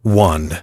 1.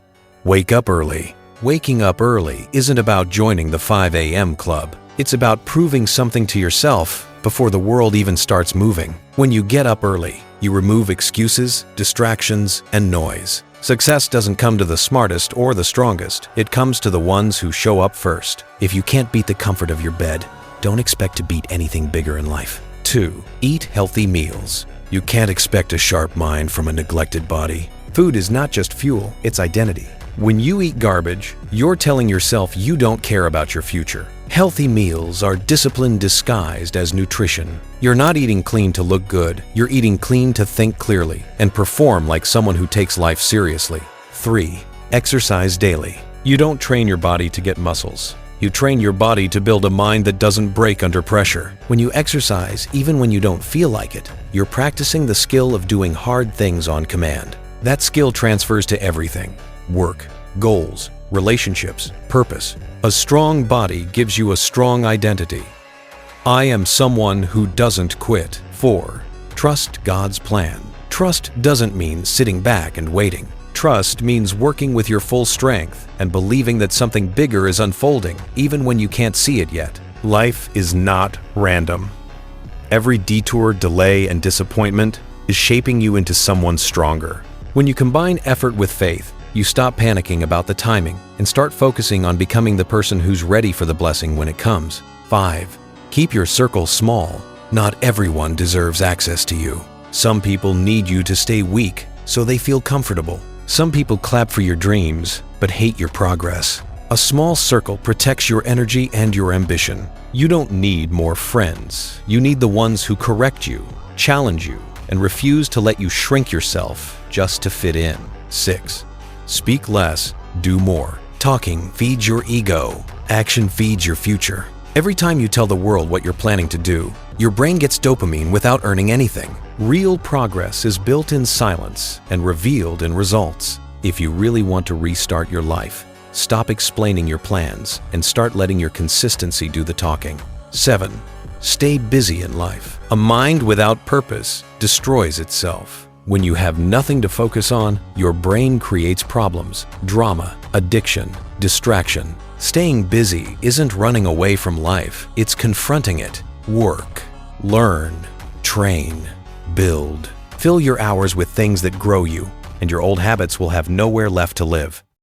Wake up early. Waking up early isn't about joining the 5 a.m. club. It's about proving something to yourself before the world even starts moving. When you get up early, you remove excuses, distractions, and noise. Success doesn't come to the smartest or the strongest. It comes to the ones who show up first. If you can't beat the comfort of your bed, don't expect to beat anything bigger in life. 2. Eat healthy meals. You can't expect a sharp mind from a neglected body. Food is not just fuel, it's identity. When you eat garbage, you're telling yourself you don't care about your future. Healthy meals are discipline disguised as nutrition. You're not eating clean to look good, you're eating clean to think clearly and perform like someone who takes life seriously. 3. Exercise daily. You don't train your body to get muscles. You train your body to build a mind that doesn't break under pressure. When you exercise, even when you don't feel like it, you're practicing the skill of doing hard things on command. That skill transfers to everything: work, goals, relationships, purpose. A strong body gives you a strong identity. I am someone who doesn't quit. 4. Trust God's plan. Trust doesn't mean sitting back and waiting. Trust means working with your full strength and believing that something bigger is unfolding, even when you can't see it yet. Life is not random. Every detour, delay, and disappointment is shaping you into someone stronger. When you combine effort with faith, you stop panicking about the timing and start focusing on becoming the person who's ready for the blessing when it comes. 5. Keep your circle small. Not everyone deserves access to you. Some people need you to stay weak so they feel comfortable. Some people clap for your dreams but hate your progress. A small circle protects your energy and your ambition. You don't need more friends. You need the ones who correct you, challenge you, and refuse to let you shrink yourself just to fit in. 6. Speak less, do more. Talking feeds your ego. Action feeds your future. Every time you tell the world what you're planning to do, your brain gets dopamine without earning anything. Real progress is built in silence and revealed in results. If you really want to restart your life, stop explaining your plans and start letting your consistency do the talking. 7. Stay busy in life. A mind without purpose destroys itself. When you have nothing to focus on, your brain creates problems, drama, addiction, distraction. Staying busy isn't running away from life, it's confronting it. Work, learn, train, build. Fill your hours with things that grow you, and your old habits will have nowhere left to live.